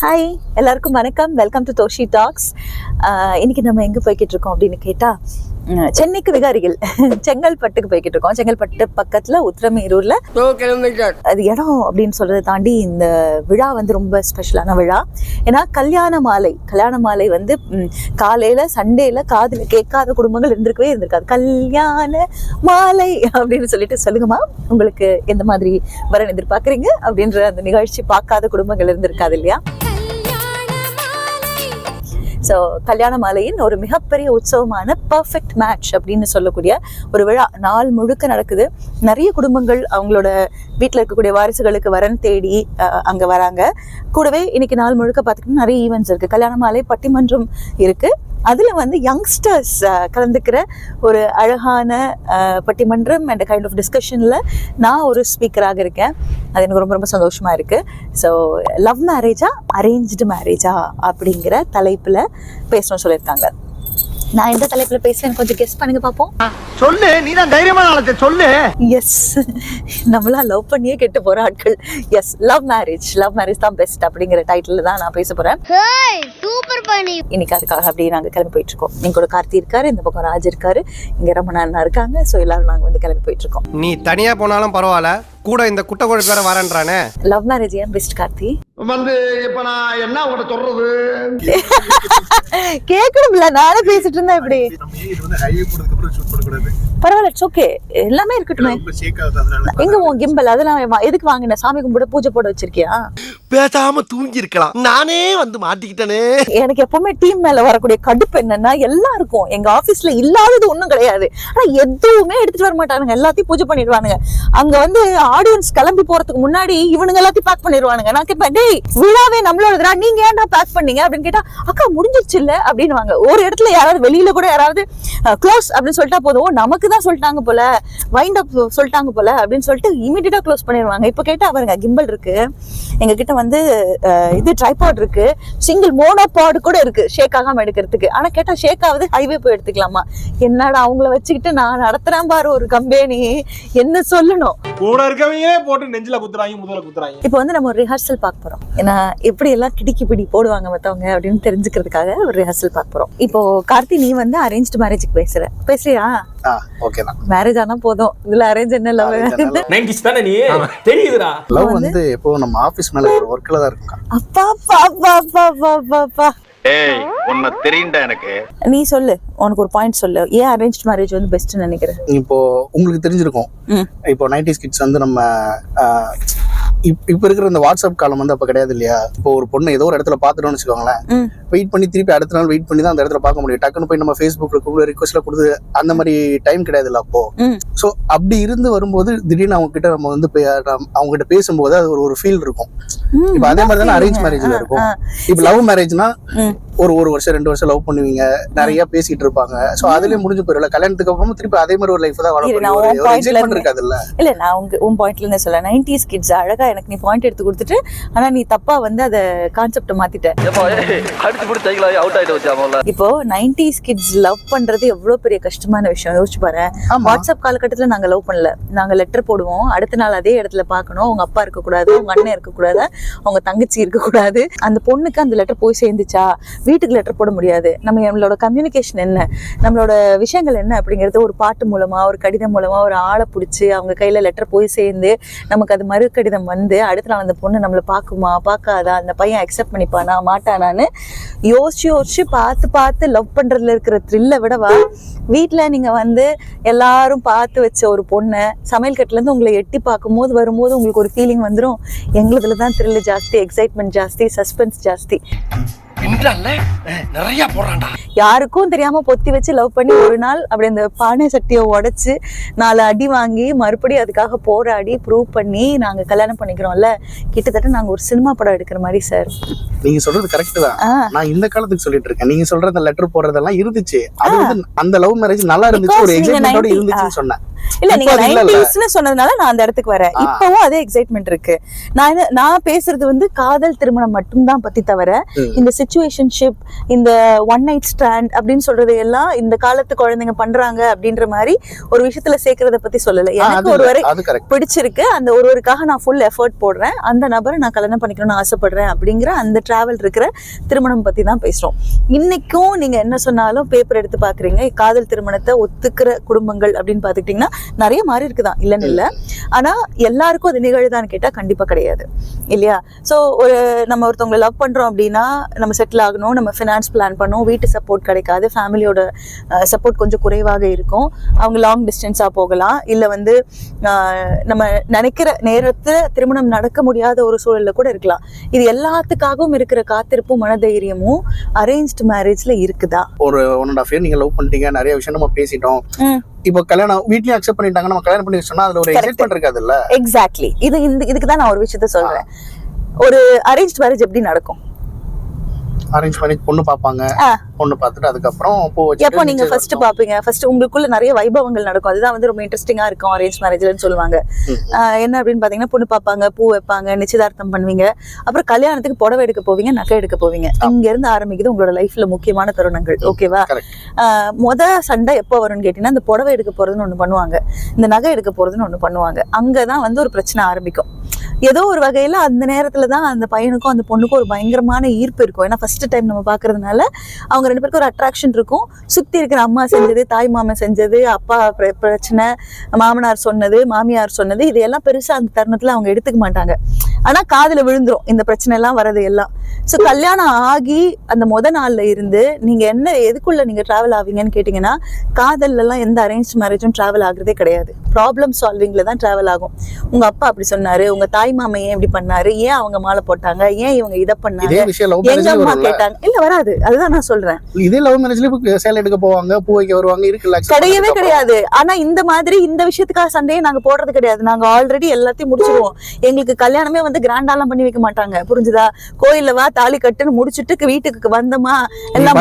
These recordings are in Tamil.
ஹாய் எல்லாருக்கும் வணக்கம். Welcome to Doshi talks. இன்னைக்கு நம்ம எங்கே போய்கிட்டு இருக்கோம் அப்படின்னு கேட்டால் சென்னைக்கு விகாரிகள் செங்கல்பட்டுக்கு போய்கிட்டு இருக்கோம். செங்கல்பட்டு பக்கத்தில் உத்திரமேரூரில் அது இடம் அப்படின்னு சொல்கிறத தாண்டி இந்த விழா வந்து ரொம்ப ஸ்பெஷலான விழா. ஏன்னா கல்யாண மாலை வந்து காலையில் சண்டேல காதில் கேட்காத குடும்பங்கள் இருந்திருக்காது. கல்யாண மாலை அப்படின்னு சொல்லிட்டு சொல்லுங்கம்மா, உங்களுக்கு எந்த மாதிரி வரன் எதிர்பார்க்குறீங்க அப்படின்ற அந்த நிகழ்ச்சி பார்க்காத குடும்பங்கள் இருந்திருக்காது இல்லையா? ஸோ கல்யாண மாலையின் ஒரு மிகப்பெரிய உற்சவமான பர்ஃபெக்ட் மேட்ச் அப்படின்னு சொல்லக்கூடிய ஒரு விழா நாள் முழுக்க நடக்குது. நிறைய குடும்பங்கள் அவங்களோட வீட்டில் இருக்கக்கூடிய வாரிசுகளுக்கு வரன் தேடி அங்கே வராங்க. கூடவே இன்னைக்கு நாள் முழுக்க பார்த்திங்கன்னா நிறைய ஈவெண்ட்ஸ் இருக்குது. கல்யாண மாலை பட்டிமன்றம் இருக்குது. அதில் வந்து யங்ஸ்டர்ஸ் கலந்துக்கிற ஒரு அழகான பட்டிமன்றம் அண்ட் கைண்ட் ஆஃப் டிஸ்கஷனில் நான் ஒரு ஸ்பீக்கராக இருக்கேன். அது எனக்கு ரொம்ப ரொம்ப சந்தோஷமாக இருக்குது. ஸோ லவ் மேரேஜா அரேஞ்ச்டு மேரேஜா அப்படிங்கிற தலைப்பில் பேசணும்னு சொல்லியிருக்காங்க. நான் எந்த தலைப்பில் பேசுகிறேன் கொஞ்சம் கெஸ் பண்ணுங்க பார்ப்போம். சொல்லு, நீ தான் தைரியமான சொல்லு. எஸ், நம்மளா லவ் பண்ணியே கெட்டு போகிற ஆட்கள். எஸ், லவ் மேரேஜ் தான் பெஸ்ட் அப்படிங்கிற டைட்டில் தான் நான் பேச போகிறேன். இன்னைக்கு அதுக்காக அப்படியே நாங்கள் கிளம்பி போயிட்டு இருக்கோம். எங்க கூட கார்த்தி இருக்காரு, இந்த பக்கம் ராஜ் இருக்காரு, இங்க ரமணா அண்ணா இருக்காங்க. ஸோ எல்லாரும் நாங்கள் வந்து கிளம்பி போயிட்டு இருக்கோம். நீ தனியா போனாலும் பரவாயில்ல, கூட இந்த குட்டை கோழி வேற வரேன்றானே. லவ் மேரேஜ் ஏன் பெஸ்ட் கார்த்தி? வந்து இப்ப நான் என்ன உங்கள்கிட்ட சொல்றது கேட்கணும்ல, நானே பேசிட்டு இருந்தேன். இப்படி பரவாயில்ல, இட்ஸ் ஓகே, எல்லாமே இருக்கட்டுமே. எங்க உன் கிம்பல் அதெல்லாம் எதுக்கு வாங்கின? சாமி கும்பிட பூஜை போட வச்சிருக்கியா? பேசாம தூங்கி இருக்கலாம், நானே வந்து மாட்டிக்கிட்டேனே. எனக்கு எப்பவுமே டீம் மேல வரக்கூடிய கடுப்பு என்னன்னா, எல்லாருக்கும் எங்க ஆபீஸ்ல இல்லாதது ஒண்ணும் கிடையாது, ஆனா எதுவுமே எடுத்துட்டு வர மாட்டானுங்க. எல்லாத்தையும் பூஜை பண்ணிடுவானுங்க. அங்க வந்து ஆடியன்ஸ் கிளம்பி போறதுக்கு முன்னாடி இவனுங்க எல்லாத்தையும் பேக் பண்ணிடுவானுங்க. நான் கேட்பேன், டேய் விழாவே நம்மளோடதா, நீங்க ஏன்டா பேக் பண்ணீங்க அப்படின்னு கேட்டா, அக்கா முடிஞ்சிருச்சு இல்ல அப்படின்னுவாங்க. ஒரு இடத்துல யாராவது வெளியில கூட யாராவது க்ளோஸ் அப்படின்னு சொல்லிட்டா போதும், நமக்கு தான் சொல்லிட்டாங்க போல, வைண்ட் அப் சொல்லிட்டாங்க போல அப்படின்னு சொல்லிட்டு இமீடியட்டா க்ளோஸ் பண்ணிடுவாங்க. இப்ப கேட்டா பாருங்க, கிம்பல் இருக்கு எங்க கிட்ட, வந்து இது ட்ரைபாட் இருக்கு, சிங்கிள் மோனோபாட் கூட இருக்கு ஷேக் ஆகாம எடுக்கிறதுக்கு. ஆனா கேட்டா ஷேக் ஆகுது, ஹைவே போய் எடுத்துக்கலாமா? என்னடா அவங்கள வச்சுக்கிட்டு நான் நடத்துறேன் பாரு ஒரு கம்பெனி, என்ன சொல்லணும்? கூட இருக்கவங்க போட்டு நெஞ்சில குத்துறாங்க, முதல்ல குத்துறாங்க. இப்போ வந்து நம்ம ஒரு ரிஹர்சல் பார்க்க போறோம். ஏன்னா எப்படி எல்லாம் கிடிக்கி பிடி போடுவாங்க மத்தவங்க அப்படின்னு தெரிஞ்சுக்கிறதுக்காக ஒரு ரிஹர்சல் பார்க்க போறோம். இப்போ கார்த்தி, நீ வந்து அரேஞ்ச்டு மேரேஜுக்கு பேசுறியா? ஓகே தான். மேரேஜ் ஆனா போதும், இதுல அரேஞ்ச் என்ன லவ்? 90s தானே நீ, தெரியுதுடா. லவ் வந்து எப்போ நம்ம ஆபீஸ் மேல ஒரு வர்க்ல தான் இருக்கும். அப்பா அப்பா அப்பா அப்பா அப்பா. ஏய், உன்னை தெரியும்டா எனக்கு. நீ சொல்லு, உனக்கு ஒரு பாயிண்ட் சொல்லு, ஏன் அரேஞ்ச் மேரேஜ் வந்து பெஸ்ட்னு நினைக்கிறேன்? இப்போ உங்களுக்கு தெரிஞ்சிருக்கும், இப்போ 90s கிட்ஸ் வந்து நம்ம இப்ப இருக்கிற இந்த வாட்ஸ்அப் காலம் வந்து அப்ப கிடையாது இல்லையா? இப்போ ஒரு பொண்ணு ஏதோ ஒரு இடத்துல பாத்துட்டோம்னு வச்சுக்கோங்களேன், வெயிட் பண்ணி திருப்பி அடுத்த நாள் வெயிட் பண்ணி தான் அந்த இடத்துல பார்க்க முடியும். டக்குன்னு போய் நம்ம ஃபேஸ்புக்ல ரிக்வெஸ்ட்ல கொடுத்து அந்த மாதிரி டைம் கிடையாது இல்ல அப்போ. சோ அப்படி இருந்து வரும்போது திடீர்னு அவங்க கிட்ட நம்ம வந்து அவங்க கிட்ட பேசும்போது அது ஒரு ஃபீல் இருக்கும். இப்ப அதே மாதிரி தானே அரேஞ்ச் மேரேஜ்ல இருக்கும். இப்ப லவ் மேரேஜ்னா ஒரு வருஷம் 2 வருஷம் லவ் பண்ணுவீங்க, நிறைய பேசிட்டு இருப்பாங்க. சோ அதுலயே முடிஞ்சு போயிடல. கல்யாணத்துக்கு அப்புறம் திருப்பி அதே மாதிரி ஒரு லைஃப் தான் வாழ இருக்காது இல்ல? இல்ல, நான் உன் பாயிண்ட்ல இருந்து சொல்ல, 90s கிட்ஸ் அழகா எனக்கு நீ பாயிண்ட் எடுத்து கொடுத்துட்டு, ஆனா நீ தப்பா வந்து அத கான்செப்ட மாத்திட்ட. இப்போ 90s கிட்ஸ் லவ் பண்றது எவ்வளவு பெரிய கஷ்டமான விஷயம் யோசிச்சு பாரு. வாட்ஸ்அப் காலகட்டத்துல நாங்க லவ் பண்ணல, நாங்க லெட்டர் போடுவோம், அடுத்த நாள் அதே இடத்துல பாக்கணும். அவங்க அப்பா இருக்க கூடாது, அவங்க அண்ணன் இருக்க கூடாது, அவங்க தங்கச்சி இருக்க கூடாது. அந்த பொண்ணுக்கு அந்த லெட்டர் போய் சேர்ந்துச்சா, வீட்டுக்கு லெட்டர் போட முடியாது. நம்மளோட கம்யூனிகேஷன் என்ன, நம்மளோட விஷயங்கள் என்ன அப்படிங்கிறது ஒரு பாட்டு மூலமா, ஒரு கடிதம் மூலமா, ஒரு ஆளை பிடிச்சி அவங்க கையில லெட்டர் போய் சேர்ந்து நமக்கு அது மறு கடிதம் வந்து அடுத்த நாள் அந்த பொண்ணு நம்மளை பார்க்குமா பார்க்காதா, அந்த பையன் அக்செப்ட் பண்ணிப்பானா மாட்டானான்னு யோசிச்சு பார்த்து லவ் பண்றதுல இருக்கிற த்ரில்லை விடவா, வீட்டுல நீங்க வந்து எல்லாரும் பார்த்து வச்ச ஒரு பொண்ணை சமையல் கட்டுல இருந்து உங்களை எட்டி பார்க்கும் போது வரும்போது உங்களுக்கு ஒரு ஃபீலிங் வந்துடும். எங்களுதுலதான் த்ரில் ஜாஸ்தி, எக்ஸைட்மெண்ட் ஜாஸ்தி, சஸ்பென்ஸ் ஜாஸ்தி. நிறைய போறான்டா. யாருக்கும் தெரியாம பொத்தி வச்சு லவ் பண்ணி ஒரு நாள் அப்படி அந்த பானை சட்டியை உடைச்சு 4 அடி வாங்கி மறுபடியும் அதுக்காக போராடி ப்ரூவ் பண்ணி நாங்க கல்யாணம் பண்ணிக்கிறோம்ல, கிட்டத்தட்ட நாங்க ஒரு சினிமா படம் எடுக்கிற மாதிரி சார். நீங்க சொல்றது கரெக்ட் தான். நான் இந்த காலத்துக்கு சொல்லிட்டு இருக்கேன். நீங்க சொல்ற அந்த லெட்டர் போடுறதெல்லாம் இருந்துச்சு, அது வந்து அந்த லவ் மேரேஜ் நல்லா இருந்துச்சு, ஒரு எக்ஸைட்மெண்டோட இருந்துச்சுன்னு சொன்னேன். இல்ல நீங்க இப்ப அது இல்லல்ல. 90s சொன்னதுனால நான் அந்த இடத்துக்கு வரேன். இப்பவும் அதே எக்ஸைட்மெண்ட் இருக்கு. நான் பேசுறது வந்து காதல் திருமணம் மட்டும்தான் பத்தி தவிர இந்த சிச்சுவேஷன்ஷிப், இந்த ஒன் நைட் ஸ்டாண்ட் அப்படின்னு சொல்றது எல்லாம் இந்த காலத்து குழந்தைங்க பண்றாங்க அப்படின்ற மாதிரி ஒரு விஷயத்துல சேர்க்கறத பத்தி சொல்லல. எனக்கு ஒருவரை பிடிச்சிருக்கு, அந்த ஒருவருக்காக நான் ஃபுல் எஃபர்ட் போடுறேன், அந்த நபரை நான் கல்யாணம் பண்ணிக்கணும்னு ஆசைப்படுறேன் அப்படிங்கிற அந்த டிராவல் இருக்கிற திருமணம் பத்தி தான் பேசுறோம். இன்னைக்கும் நீங்க என்ன சொன்னாலும் பேப்பர் எடுத்து பாக்குறீங்க, காதல் திருமணத்தை ஒத்துக்கிற குடும்பங்கள் அப்படின்னு பாத்துக்கிட்டீங்கன்னா நிறைய மாதிரி இருக்குதான், இல்லன்னு இல்ல. ஆனா எல்லாருக்கும் அது நிகழ்தான்னு கேட்டா கண்டிப்பா கிடையாது இல்லையா? சோ நம்ம ஒருத்தவங்களை லவ் பண்றோம் அப்படின்னா நம்ம செட்டில் ஆகணும், நம்ம ஃபினான்ஸ் பிளான் பண்ணணும், வீட்டு சப்போர்ட் கிடைக்காது, ஃபேமிலியோட சப்போர்ட் கொஞ்சம் குறைவாக இருக்கும், அவங்க லாங் டிஸ்டன்ஸா போகலாம், இல்ல வந்து நம்ம நினைக்கிற நேரத்துல திருமணம் நடக்க முடியாத ஒரு சூழல்ல கூட இருக்கலாம். இது எல்லாத்துக்காகவும் இருக்கிற காத்திருப்பும் மனதைரியமும் அரேஞ்ச்டு மேரேஜ்ல இருக்குதா? ஒரு 1.5 year நீங்க லவ் பண்ணிட்டீங்க, நிறைய விஷயம் நம்ம பேசிட்டோம், இப்போ கல்யாணம் வீட்லயும் அக்செப்ட் பண்ணிட்டாங்க, நம்ம கல்யாணம் பண்ணி சொன்னா அதுல ஒரு எக்ஸைட்மெண்ட் இருக்காதுல்ல? எக்ஸாக்ட்லி. இதுக்கு தான் நான் ஒரு விஷயத்த சொல்றேன். ஒரு அரேஞ்ச்டு மேரேஜ் எப்படி நடக்கும்? அரேஞ்ச் மேரேஜ் பொண்ணு பாப்பாங்க, பொண்ணு பார்த்துட்டு அதுக்கப்புறம் பூ வச்சு எப்போ நீங்க ஃபர்ஸ்ட் பாப்பீங்க? ஃபர்ஸ்ட் உங்களுக்குள்ள நிறைய வைபவங்கள் நடக்கும், அதுதான் வந்து ரொம்ப இன்ட்ரெஸ்டிங்கா இருக்கும் அரேஞ்ச் மேரேஜ்லன்னு சொல்லுவாங்க. என்ன அப்படின்னு பாத்தீங்கன்னா பொண்ணு பாப்பாங்க, பூ வைப்பாங்க, நிச்சயதார்த்தம் பண்ணுவீங்க, அப்புறம் கல்யாணத்துக்கு புடவை எடுக்க போவீங்க, நகை எடுக்க போவீங்க. இங்க இருந்து ஆரம்பிக்குது உங்களோட லைஃப்ல முக்கியமான தருணங்கள். ஓகேவா? சண்டை எப்போ வரும்னு கேட்டீங்கன்னா இந்த புடவை எடுக்க போறதுன்னு ஒண்ணு பண்ணுவாங்க, இந்த நகை எடுக்க போறதுன்னு ஒண்ணு பண்ணுவாங்க. அங்கதான் வந்து ஒரு பிரச்சனை ஆரம்பிக்கும். ஏதோ ஒரு வகையில அந்த நேரத்துலதான் அந்த பையனுக்கும் அந்த பொண்ணுக்கும் ஒரு பயங்கரமான ஈர்ப்பு இருக்கும். ஏன்னா ஃபர்ஸ்ட் டைம் நம்ம பாக்குறதுனால அவங்க ரெண்டு பேருக்கும் ஒரு அட்ராக்ஷன் இருக்கும். சுத்தி இருக்கிற அம்மா செஞ்சது, தாய் மாமன் செஞ்சது, அப்பா பிரச்சனை, மாமனார் சொன்னது, மாமியார் சொன்னது, இதையெல்லாம் பெருசா அந்த தருணத்துல அவங்க எடுத்துக்க மாட்டாங்க. ஆனா காதுல விழுந்துரும் இந்த பிரச்சனை எல்லாம் வரது எல்லாம். சோ கல்யாணம் ஆகி அந்த நாள்ல இருந்து நீங்க எதுக்குள்ள நீங்க டிராவல் ஆவீங்கன்னு கேட்டீங்கன்னா, காதல்ல எல்லாம் எந்த அரேஞ்ச் மேரேஜும் டிராவல் ஆகுறதே கிடையாது. ப்ராப்ளம் சால்விங்ல தான் டிராவல் ஆகும். உங்க அப்பா அப்படி சொன்னாரு, உங்க தாய் மாமா ஏன் இப்படி பண்ணாரு, ஏன் அவங்க மாலை போட்டாங்க, ஏன் இவங்க இதை பண்ணாங்க, எங்க அம்மா கேட்டாங்க, இல்ல வராது. அதுதான் நான் சொல்றேன். இதே லவ் மேரேஜ்ல சேலை எடுக்க போவாங்க, பூ வைக்க வருவாங்க, இருக்குல்ல? கிடையவே கிடையாது. ஆனா இந்த மாதிரி இந்த விஷயத்துக்காக சண்டையை நாங்க போடுறது கிடையாது. நாங்க ஆல்ரெடி எல்லாத்தையும் முடிச்சிருவோம். எங்களுக்கு கல்யாணமே வந்து கிராண்டாலாம் பண்ணி வைக்க மாட்டாங்க, புரிஞ்சுதா? கோயில்ல வா, தாலி கட்டுன்னு முடிச்சுட்டு வீட்டுக்கு வந்தோமா, எல்லாம்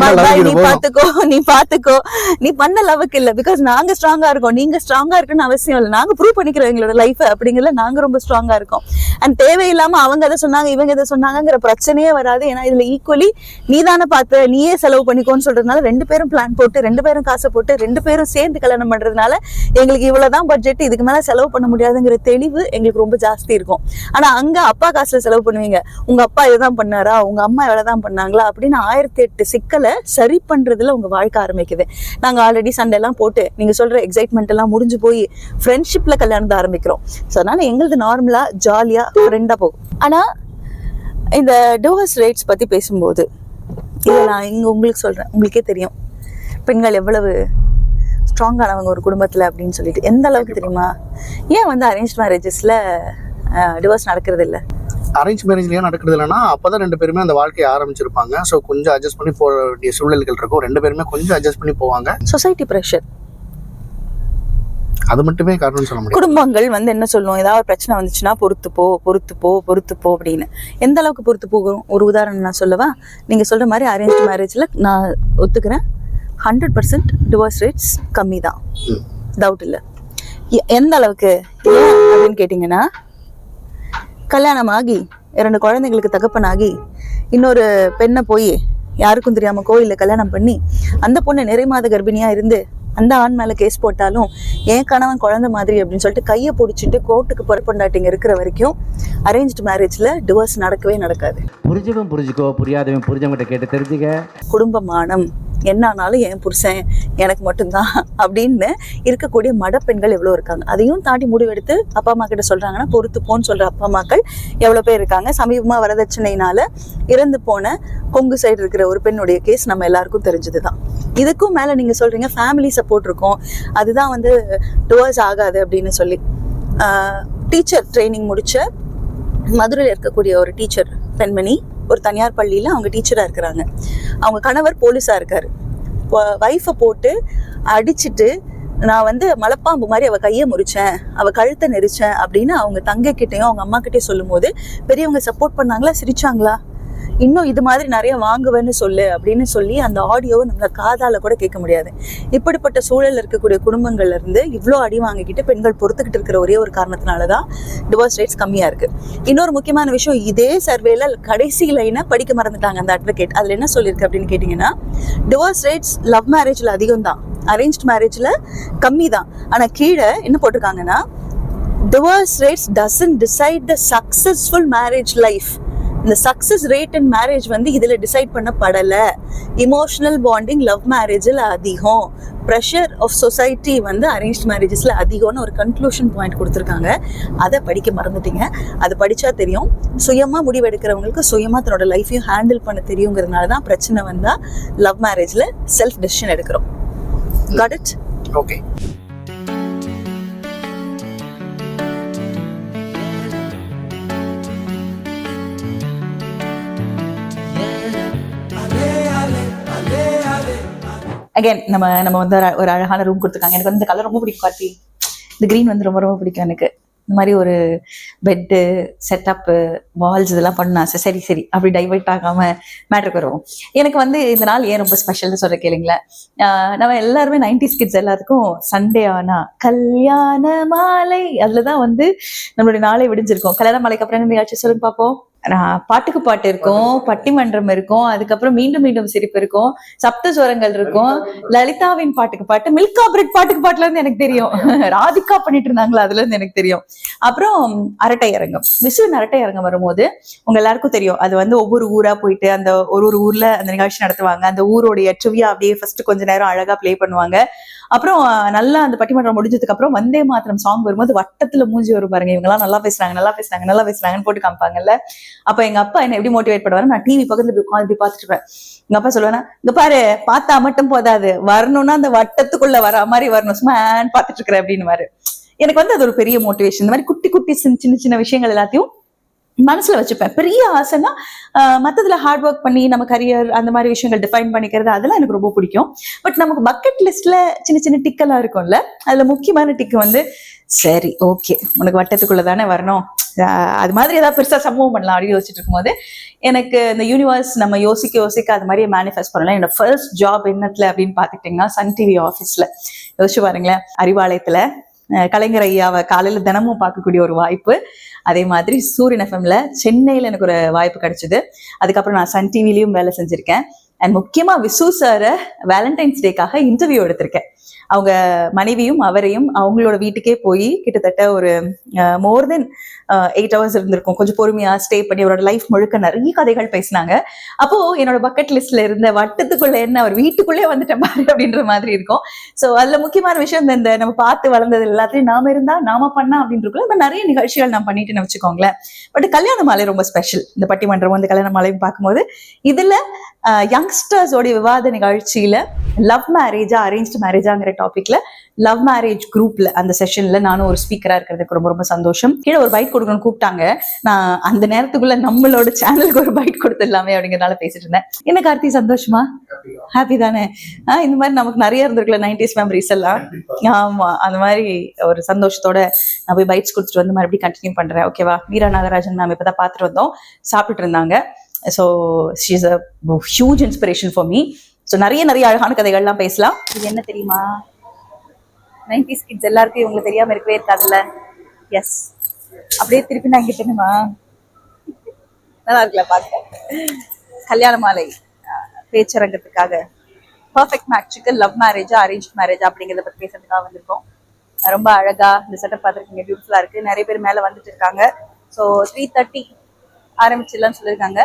நீ பாத்துக்கோ, நீ பண்ண லவ்வுக்கு இல்ல. பிகாஸ் நாங்க ஸ்ட்ராங்கா இருக்கோம், நீங்க ஸ்ட்ராங்கா இருக்குன்னு அவசியம் இல்லை. நாங்க ப்ரூவ் பண்ணிக்கிறோம் எங்களோட லைஃப் அப்படிங்கறத. நாங்க ரொம்ப ஸ்ட்ராங்கா இருக்கோம். அண்ட் தேவையில்லாம அவங்க எதை சொன்னாங்க, இவங்க எதை சொன்னாங்கிற பிரச்சனையே வராது. ஏன்னா இதுல ஈக்குவலி நீ தானே பார்த்த, நீயே செலவு பண்ணிக்கோன்னு சொல்றதுனால 2 பேரும் பிளான் போட்டு, 2 பேரும் காசை போட்டு, 2 பேரும் சேர்ந்து கல்யாணம் பண்றதுனால எங்களுக்கு இவ்வளவுதான் பட்ஜெட், இதுக்கு மேல செலவு பண்ண முடியாதுங்கிற தெளிவு எங்களுக்கு ரொம்ப ஜாஸ்தி இருக்கும். ஆனா அங்க அப்பா காசுல செலவு பண்ணுவீங்க, உங்க அப்பா இதுதான் பண்ணாரா, உங்க அம்மா இவ்வளவுதான் பண்ணாங்களா அப்படின்னு 1008 சிக்கலை சரி பண்றதுல உங்க வாழ்க்கை ஆரம்பிக்குது. நாங்க ஆல்ரெடி சண்டை எல்லாம் போட்டு நீங்க சொல்ற எக்ஸைட்மெண்ட் எல்லாம் முடிஞ்சு போய் ஃப்ரெண்ட்ஷிப்ல கல்யாணத்தை ஆரம்பிக்கிறோம். ஸோ அதனால எங்களுக்கு நார்மலா ஜாலியா ஃப்ரெண்டா போகும். ஆனா இந்த டிவோர்ஸ் ரேட்ஸ் பத்தி பேசும்போது இதை நான் இங்க உங்களுக்கு சொல்றேன், உங்களுக்கே தெரியும் பெண்கள் எவ்வளவு ஸ்ட்ராங்கானவங்க ஒரு குடும்பத்துல அப்படின்னு சொல்லிட்டு. எந்த அளவுக்கு தெரியுமா? ஏன் வந்து அரேஞ்ச் மேரேஜஸ்ல டிவோர்ஸ் நடக்கிறது இல்லை? அரேஞ்ச் மேரேஜ்லயே நடக்கிறது இல்லைன்னா அப்பதான் 2 பேருமே அந்த வாழ்க்கையை ஆரம்பிச்சிருப்பாங்க. ஸோ கொஞ்சம் அட்ஜஸ்ட் பண்ணி போக வேண்டிய சூழல்கள் இருக்கும். 2 பேருமே கொஞ்சம் அட்ஜஸ்ட் பண்ணி போவாங்க. சொசைட்டி ப்ரெஷர் அது மட்டுமே காரணம் சொல்ல முடியும். குடும்பங்கள் வந்து என்ன சொல்லுவோம், ஏதாவது பிரச்சனை வந்துச்சுன்னா பொறுத்து போ அப்படின்னு. எந்த அளவுக்கு பொறுத்து போகும்? ஒரு உதாரணம் நான் சொல்லவா? நீங்க சொல்ற மாதிரி அரேஞ்ச் மேரேஜ்ல நான் ஒத்துக்கிறேன், 100% டிவோர்ஸ் ரேட்ஸ் கம்மி தான், டவுட் இல்லை. எந்த அளவுக்கு ஏன் அப்படின்னு கேட்டிங்கன்னா, கல்யாணம் ஆகி 2 குழந்தைங்களுக்கு தகப்பனாகி இன்னொரு பெண்ணை போய் யாருக்கும் தெரியாம கோயில்ல கல்யாணம் பண்ணி அந்த பொண்ணு நிறை மாத கர்ப்பிணியா இருந்து அந்த ஆண் மேல கேஸ் போட்டாலும் என் கணவன் குழந்தை மாதிரி அப்படின்னு சொல்லிட்டு கையை பிடிச்சிட்டு கோர்ட்டுக்கு பொறுப்பண்டாட்டிங்க இருக்கிற வரைக்கும் அரேஞ்ச்டு மேரேஜ்ல டிவோர்ஸ் நடக்கவே நடக்காது. புரிஞ்சுக்கோ, புரியாதவன் புரிஞ்சவங்கிட்ட கேட்டு தெரிஞ்சுக்க. குடும்பமானம் என்னானாலும் என் புருஷன் எனக்கு மட்டும்தான் அப்படின்னு இருக்கக்கூடிய மடப்பெண்கள் எவ்வளோ இருக்காங்க. அதையும் தாண்டி முடிவெடுத்து அப்பா அம்மா கிட்ட சொல்றாங்கன்னா பொறுத்துப்போன்னு சொல்ற அப்பா அம்மாக்கள் எவ்வளோ பேர் இருக்காங்க. சமீபமா வரதட்சணையினால இறந்து போன கொங்கு சைடு இருக்கிற ஒரு பெண்ணுடைய கேஸ் நம்ம எல்லாருக்கும் தெரிஞ்சதுதான். இதுக்கும் மேல நீங்க சொல்றீங்க ஃபேமிலி சப்போர்ட் இருக்கும், அதுதான் வந்து டிவோர்ஸ் ஆகாது அப்படின்னு சொல்லி. டீச்சர் ட்ரைனிங் முடிச்ச மதுரையில் இருக்கக்கூடிய ஒரு டீச்சர் பெண்மணி ஒரு தனியார் பள்ளியில் அவங்க டீச்சராக இருக்கிறாங்க. அவங்க கணவர் போலீஸாக இருக்காரு. வைஃபை போட்டு அடிச்சுட்டு நான் வந்து மலைப்பாம்பு மாதிரி அவள் கையை முறிச்சேன், அவள் கழுத்தை நெரிச்சேன் அப்படின்னு அவங்க தங்கை கிட்டையும் அவங்க அம்மா கிட்டேயும் சொல்லும் போது பெரியவங்க சப்போர்ட் பண்ணாங்களா, சிரிச்சாங்களா? இன்னும் இது மாதிரி நிறைய வாங்குவேன்னு சொல்லு அப்படின்னு சொல்லி அந்த ஆடியோவை நம்மள காதால கூட கேட்க முடியாது. இப்படிப்பட்ட சூழல் இருக்கக்கூடிய குடும்பங்கள்ல இருந்து இவ்வளோ அடி வாங்கிக்கிட்டு பெண்கள் பொறுத்துக்கிட்டு இருக்கிற ஒரே ஒரு காரணத்தினாலதான் டிவோர்ஸ் ரேட்ஸ் கம்மியா இருக்கு. இன்னொரு முக்கியமான விஷயம், இதே சர்வேல கடைசி லைனை படிக்க மறந்துட்டாங்க அந்த அட்வொகேட். அதுல என்ன சொல்லியிருக்கு அப்படின்னு கேட்டீங்கன்னா, டிவோர்ஸ் ரேட்ஸ் லவ் மேரேஜ்ல அதிகம் தான், அரேஞ்ச்ட் மேரேஜ்ல கம்மி தான். ஆனா கீழே என்ன போட்டிருக்காங்கன்னா, divorce rates doesn't decide the successful marriage life. இந்த சக்சஸ் ரேட் இன் மேரேஜ் வந்து இதுல டிசைட் பண்ணப்படல. இமோஷனல் பாண்டிங் லவ் மேரேஜில் அதிகம், ப்ரெஷர் ஆஃப் சொசைட்டி வந்து அரேஞ்ச் மேரேஜஸ்ல அதிகம்னு ஒரு கன்க்ளூஷன் பாயிண்ட் கொடுத்துருக்காங்க. அதை படிக்க மறந்துட்டீங்க. அது படிச்சா தெரியும். சுயமா முடிவெடுக்கிறவங்களுக்கு சுயமா தன்னோட லைஃபையும் ஹேண்டில் பண்ண தெரியுங்கிறதுனால தான் பிரச்சனை வந்தா லவ் மேரேஜ்ல செல்ஃப் டெசிஷன் எடுக்கிறோம். Got it? ஓகே. அகைன் நம்ம வந்து ஒரு அழகான ரூம் கொடுத்துருக்காங்க. எனக்கு வந்து இந்த கலர் ரொம்ப பிடிக்கும் கார்த்தி. இந்த க்ரீன் வந்து ரொம்ப ரொம்ப பிடிக்கும் எனக்கு. இந்த மாதிரி ஒரு பெட்டு செட்டப்பு வால்ஸ் இதெல்லாம் பண்ண ஆசை. சரி அப்படி டைவர்ட் ஆகாம மேட்ருக்கு வருவோம். எனக்கு வந்து இந்த நாள் ஏன் ரொம்ப ஸ்பெஷல்னு சொல்ற கேளுங்களேன். நம்ம எல்லாருமே 90s கிட்ஸ் எல்லாத்துக்கும் சண்டே ஆனா கல்யாண மாலை அதுலதான் வந்து நம்மளுடைய நாளை விடிஞ்சிருக்கும். கல்யாண மாலைக்கு அப்புறம் என்ன நிகழ்ச்சி சொல்லுங்க பார்ப்போம். பாட்டுக்கு பாட்டு இருக்கும், பட்டிமன்றம் இருக்கும், அதுக்கப்புறம் மீண்டும் மீண்டும் சிரிப்பு இருக்கும், சப்த ஸ்வரங்கள் இருக்கும், லலிதாவின் பாட்டுக்கு பாட்டு, மில்கா பிரெட் பாட்டுக்கு பாட்டுல இருந்து எனக்கு தெரியும், ராதிகா பண்ணிட்டு இருந்தாங்களா அதுல இருந்து எனக்கு தெரியும். அப்புறம் அரட்டை அரங்கம், விசுவின் அரட்டை அரங்கம் வரும்போது உங்க எல்லாருக்கும் தெரியும், அது வந்து ஒவ்வொரு ஊரா போயிட்டு அந்த ஒரு ஊர்ல அந்த நிகழ்ச்சி நடத்துவாங்க. அந்த ஊருடைய ட்ரிவியா அப்படியே ஃபர்ஸ்ட் கொஞ்ச நேரம் அழகா பிளே பண்ணுவாங்க. அப்புறம் நல்லா அந்த பட்டிமன்றம் முடிஞ்சதுக்கு அப்புறம் வந்தே மாத்திரம் சாங் வரும்போது வட்டத்துல மூஞ்சி வரும் பாருங்க, இவங்க எல்லாம் நல்லா பேசுறாங்கன்னு போட்டு காமிப்பாங்கல்ல. அப்ப எங்க அப்பா என்ன எப்படி மோட்டிவேட் பண்ணுவாரு, நான் டிவி பக்கத்துல இப்படி பாத்துட்டு இருப்பேன். எங்க அப்பா சொல்லுவேன்னா, இங்க பாரு பார்த்தா மட்டும் போதாது, வரணும்னா அந்த வட்டத்துக்குள்ள வர மாதிரி வரணும், சும்மா பாத்துட்டு இருக்கிற அப்படின்னு. எனக்கு வந்து அது ஒரு பெரிய மோட்டிவேஷன். இந்த மாதிரி குட்டி குட்டி சின்ன சின்ன விஷயங்கள் எல்லாத்தையும் மனசுல வச்சுப்பேன். பெரிய ஆசைன்னா மத்ததுல ஹார்ட் ஒர்க் பண்ணி நம்ம கரியர் அந்த மாதிரி விஷயங்கள் டிஃபைன் பண்ணிக்கிறது அதெல்லாம் எனக்கு ரொம்ப பிடிக்கும். பட் நமக்கு பக்கெட் லிஸ்ட்ல சின்ன சின்ன டிக்கெல்லாம் இருக்கும்ல, அதுல முக்கியமான டிக்கு வந்து சரி ஓகே உனக்கு வட்டத்துக்குள்ள தானே வரணும், அது மாதிரி ஏதாவது பெருசா சம்பவம் பண்ணலாம் அப்படின்னு யோசிச்சுட்டு இருக்கும்போது எனக்கு இந்த யூனிவர்ஸ் நம்ம யோசிக்க அது மாதிரியே மேனிஃபெஸ்ட் பண்ணலாம். என்னோட ஃபர்ஸ்ட் ஜாப் என்னத்துல அப்படின்னு பாத்துக்கிட்டீங்கன்னா சன் டிவி ஆஃபீஸ்ல. யோசிச்சு பாருங்களேன், அறிவாலயத்துல கலைஞர் ஐயாவை காலையில தினமும் பார்க்கக்கூடிய ஒரு வாய்ப்பு. அதே மாதிரி சூரியன் எஃப்எம்ல சென்னையில எனக்கு ஒரு வாய்ப்பு கிடைச்சது. அதுக்கப்புறம் நான் சன் டிவிலையும் வேலை செஞ்சிருக்கேன். அண்ட் முக்கியமா விசு சாரை வேலண்டைன்ஸ் டேக்காக இன்டர்வியூ எடுத்திருக்கேன். அவங்க மனைவியும் அவரையும் அவங்களோட வீட்டுக்கே போய் கிட்டத்தட்ட ஒரு மோர் தென் 8 hours இருந்திருக்கும். கொஞ்சம் பொறுமையா ஸ்டே பண்ணி அவரோட லைஃப் முழுக்க நிறைய கதைகள் பேசினாங்க. அப்போ என்னோட பக்கெட் லிஸ்ட்ல இருந்த வட்டத்துக்குள்ள என்ன அவர் வீட்டுக்குள்ளே வந்துட்டேன் பாரு அப்படின்ற மாதிரி இருக்கும். ஸோ அதுல முக்கியமான விஷயம் இந்த நம்ம பார்த்து வளர்ந்தது எல்லாத்தையும் நாம இருந்தா நாம பண்ணா அப்படின்றக்குள்ள நம்ம நிறைய நிகழ்ச்சிகள் நான் பண்ணிட்டுன்னு வச்சுக்கோங்களேன். பட் கல்யாண மாலை ரொம்ப ஸ்பெஷல். இந்த பட்டிமன்றம் வந்து கல்யாண மாலையும் பார்க்கும்போது இதுல யங்ஸ்டர்ஸோட விவாத நிகழ்ச்சியில லவ் மேரேஜா அரேஞ்ச் மேரேஜாங்கிற டாபிக்ல லவ் மேரேஜ் குரூப்ல அந்த செஷன்ல நானும் ஒரு ஸ்பீக்கரா இருக்கிறதுக்கு ரொம்ப ரொம்ப சந்தோஷம். கீழே ஒரு பைட் கொடுக்கணும்னு கூப்பிட்டாங்க. நான் அந்த நேரத்துக்குள்ள நம்மளோட சேனலுக்கு ஒரு பைட் கொடுத்துடலாமே அப்படிங்கிறதுனால பேசிட்டு இருந்தேன். என்ன கார்த்தி, சந்தோஷமா? ஹாப்பி தானே? இந்த மாதிரி நமக்கு நிறைய இருந்திருக்குல்ல 90s மெமரிஸ் எல்லாம். ஆமா, அந்த மாதிரி ஒரு சந்தோஷத்தோட நான் போய் பைட்ஸ் கொடுத்துட்டு வந்து மறுபடியும் கண்டினியூ பண்றேன். ஓகேவா? மீரா நாகராஜன் மேம் இப்பதான் பார்த்துட்டு வந்தோம், சாப்பிட்டுட்டு இருந்தாங்க. So she is a huge inspiration for me. So நிறைய அழகான கதைகள்லாம் பேசலாம். இது என்ன தெரியுமா, 90s கிட்ஸ் எல்லாருக்கும் இவங்களுக்கு தெரியாம இருக்கவே இருக்காதுல்ல. எஸ், அப்படியே திருப்பி நான் இங்க தெரியுமா, நல்லா இருக்குல்ல பார்க்க. கல்யாண மாலை பேச்சரங்கத்துக்காக பர்ஃபெக்ட் மேட்சுக்கு லவ் மேரேஜா அரேஞ்ச் மேரேஜா அப்படிங்கிறத பத்தி பேசுறதுக்காக வந்திருக்கோம். ரொம்ப அழகா இந்த செட்டப் பார்த்துருக்கீங்க, பியூட்டிஃபுல்லா இருக்கு. நிறைய பேர் மேல வந்துட்டு இருக்காங்க. ஸோ 3:30 ஆரம்பிச்சிடலாம்னு சொல்லியிருக்காங்க.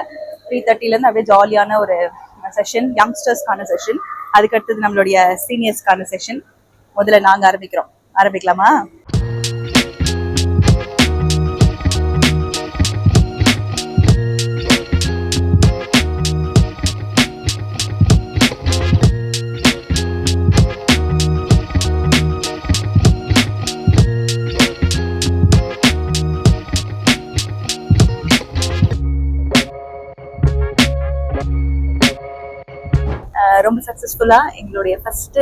3:30ல இருந்து அப்படியே ஜாலியான ஒரு செஷன், யங்ஸ்டர்ஸ்க்கான செஷன். அதுக்கு அடுத்தது நம்மளுடைய சீனியர்ஸ்க்கான செஷன். முதல்ல நாங்க ஆரம்பிக்கலாமா? ரொம்ப சக்சஸ்ஃபுல்லா எங்களுடைய ஃபர்ஸ்ட்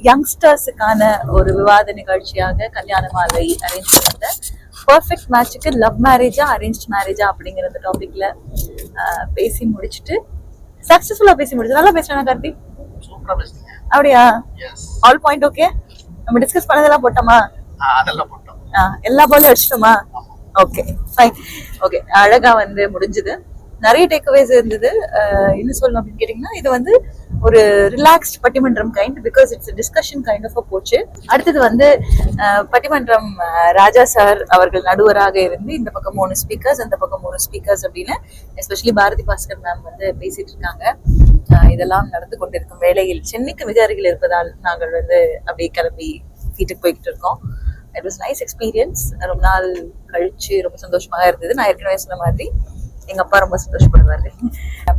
யங்ஸ்டர்ஸுக்கான ஒரு விவாத நிகழ்ச்சியாக கல்யாண மாலை அரேஞ்ச் பண்ண பர்ஃபெக்ட் மேட்சுக்கு லவ் மேரேஜா அரேஞ்ச் மேரேஜா அப்படிங்கிற அந்த டாபிக்ல பேசி முடிச்சுட்டு சக்சஸ்ஃபுல்லா பேசி முடிச்சு. நல்லா பேசுறேன் கார்த்தி. சூப்பரா பேசுறீங்க. அப்படியா? Yes, all point okay. நம்ம டிஸ்கஸ் பண்ணதெல்லாம் போட்டோமா? அதெல்லாம் போட்டோம். எல்லா பாலும் அடிச்சிட்டோமா? Okay fine. ஓகே, அழகா வந்து முடிஞ்சது. நிறைய டேக்அவேஸ் இருந்தது. என்ன சொல்லணும் அப்படின்னு கேட்டீங்கன்னா, இது வந்து ஒரு ரிலாக்ஸ்ட் பட்டிமன்றம் kind, because it's discussion kind of போச்சு. அடுத்தது வந்து பட்டிமன்றம் ராஜா சார் அவர்கள் நடுவராக இருந்து இந்த பக்கம் 3 ஸ்பீக்கர்ஸ், அந்த பக்கம் 3 ஸ்பீக்கர்ஸ் அப்படின்னு எஸ்பெஷலி பாரதி பாஸ்கர் மேம் வந்து பேசிட்டு இருக்காங்க. இதெல்லாம் நடந்து கொண்டிருக்கும் வேளையில் சென்னைக்கு மிக அருகில் இருப்பதால் நாங்கள் வந்து அப்படியே கிளம்பி வீட்டுக்கு போய்கிட்டு இருக்கோம். It was nice experience. ரொம்ப நாள் கழிச்சு ரொம்ப சந்தோஷமாக இருந்தது. நான் ஏற்கனவே சொன்ன மாதிரி எங்க அப்பா ரொம்ப சந்தோஷப்படுவாரு.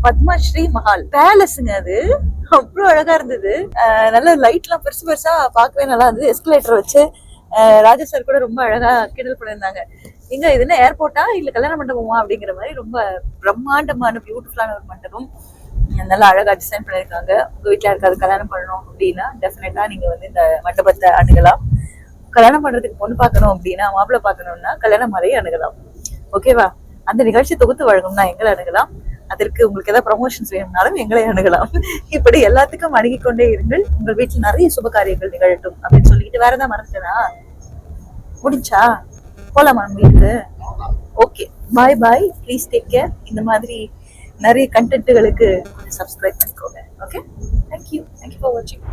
பத்மஸ்ரீ மஹால் பேலஸுங்க, அது அவ்வளோ அழகா இருந்தது. நல்ல லைட் எல்லாம் பெருசு பெருசா பார்க்கவே நல்லா இருந்தது. எஸ்கலேட்டர் வச்சு ராஜா சார் கூட ரொம்ப அழகா கிண்டல் பண்ணியிருந்தாங்க. எங்க இது என்ன ஏர்போர்ட்டா இல்ல கல்யாண மண்டபமா அப்படிங்கிற மாதிரி ரொம்ப பிரம்மாண்டமான பியூட்டிஃபுல்லான ஒரு மண்டபம். நல்லா அழகா டிசைன் பண்ணியிருக்காங்க. உங்க வீட்டுல யாருக்காவது கல்யாணம் பண்ணணும் அப்படின்னா டெஃபினட்டா நீங்க வந்து இந்த மண்டபத்தை அணுகலாம். கல்யாணம் பண்றதுக்கு பொண்ணு பார்க்கணும் அப்படின்னா, மாப்பிள்ளை பார்க்கணும்னா கல்யாண மலையை அணுகலாம். ஓகேவா? அந்த நிகழ்ச்சி தொகுத்து வழங்கும்னா எங்களை அணுகலாம். அதற்கு உங்களுக்கு ஏதாவது ப்ரமோஷன்ஸ் வேணும்னாலும் எங்களை அணுகலாம். இப்படி எல்லாத்துக்கும் அணுகிக் கொண்டே இருங்கள். உங்கள் வீட்டில் நிறைய சுப காரியங்கள் நிகழட்டும் அப்படின்னு சொல்லிட்டு வேற ஏதாவது மறந்துட்டேனா? முடிஞ்சா போலாமா வீட்டுக்கு? Okay, bye bye. Please take care. இந்த மாதிரி நிறைய கண்டென்ட்டுகளுக்கு சப்ஸ்கிரைப் பண்ணிக்கோங்க. ஓகே, தேங்க்யூ ஃபார் வாட்சிங்.